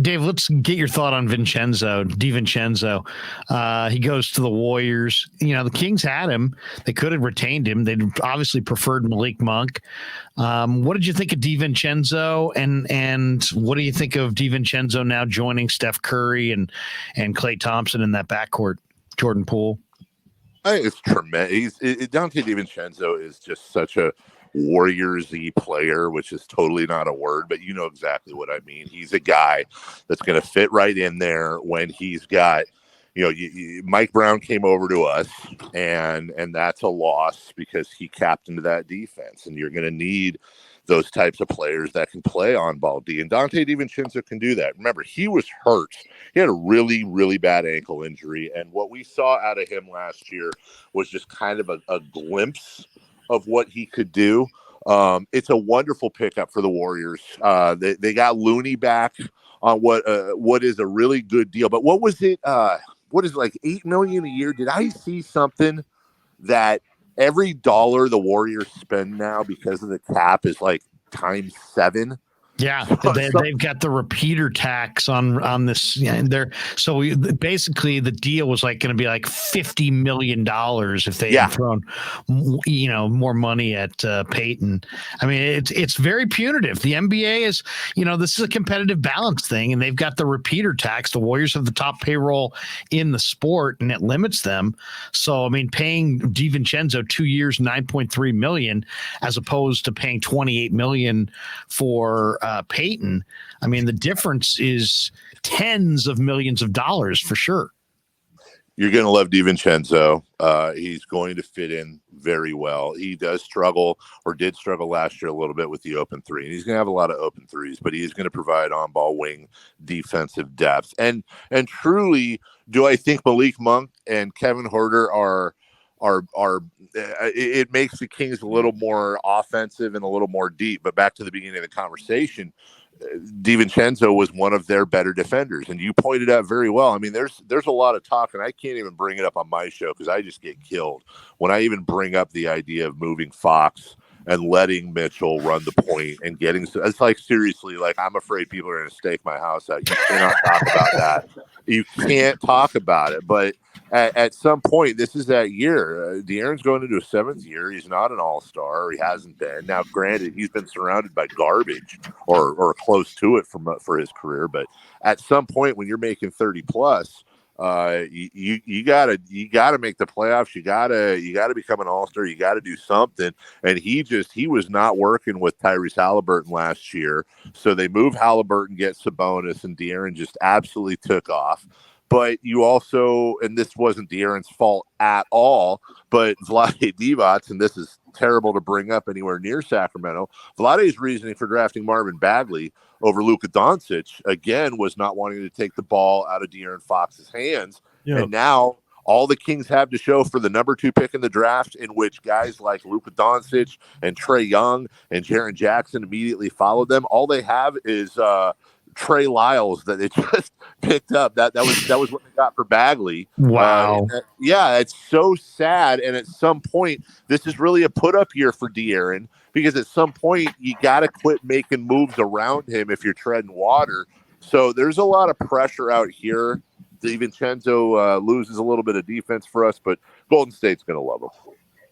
Dave, let's get your thought on DiVincenzo. He goes to the Warriors. The Kings had him. They could have retained him. They obviously preferred Malik Monk. What did you think of DiVincenzo? And what do you think of DiVincenzo now joining Steph Curry and Klay Thompson in that backcourt? Jordan Poole. I think it's tremendous. Donte DiVincenzo is just such a Warriors-y player, which is totally not a word, but you know exactly what I mean. He's a guy that's going to fit right in there when he's got, Mike Brown came over to us, and that's a loss because he captained that defense, and you're going to need those types of players that can play on ball D. And Donte DiVincenzo can do that. Remember, he was hurt. He had a really, really bad ankle injury. And what we saw out of him last year was just kind of a glimpse of what he could do. It's a wonderful pickup for the Warriors. They got Looney back on what is a really good deal. But what was it? What is it, like $8 million a year? Did I see something that every dollar the Warriors spend now because of the cap is like times 7? Yeah, they've got the repeater tax on this. Basically the deal was like going to be like $50 million if they had thrown, more money at Peyton. I mean, it's very punitive. The NBA is, this is a competitive balance thing, and they've got the repeater tax. The Warriors have the top payroll in the sport, and it limits them. So, I mean, paying DiVincenzo 2 years, $9.3 million, as opposed to paying $28 million for Peyton, I mean, the difference is tens of millions of dollars for sure. You're going to love DiVincenzo. He's going to fit in very well. He does struggle, or did struggle last year a little bit with the open three. And he's going to have a lot of open threes, but he's going to provide on-ball wing defensive depth. And truly, do I think Malik Monk and Kevin Huerter are it makes the Kings a little more offensive and a little more deep. But back to the beginning of the conversation, DiVincenzo was one of their better defenders, and you pointed out very well. I mean, there's a lot of talk, and I can't even bring it up on my show because I just get killed when I even bring up the idea of moving Fox and letting Mitchell run the point and getting. It's like, seriously, like, I'm afraid people are going to stake my house out. You cannot talk about that. You can't talk about it, but at some point, this is that year. De'Aaron's going into his 7th year. He's not an all-star. He hasn't been. Now, granted, he's been surrounded by garbage or close to it for his career. But at some point, when you're making 30 plus, you gotta make the playoffs. You gotta become an all-star. You gotta do something. And he was not working with Tyrese Halliburton last year. So they move Halliburton, get Sabonis, and De'Aaron just absolutely took off. But you also, and this wasn't De'Aaron's fault at all, but Vlade Divac, and this is terrible to bring up anywhere near Sacramento, Vlade's reasoning for drafting Marvin Bagley over Luka Doncic, again, was not wanting to take the ball out of De'Aaron Fox's hands. Yep. And now all the Kings have to show for the number 2 pick in the draft, in which guys like Luka Doncic and Trae Young and Jaren Jackson immediately followed them. All they have is Trey Lyles that they just picked up. That was what they got for Bagley. Wow. It's so sad. And at some point, this is really a put up year for De'Aaron, because at some point you got to quit making moves around him if you're treading water. So there's a lot of pressure out here. DiVincenzo loses a little bit of defense for us, but Golden State's going to love him.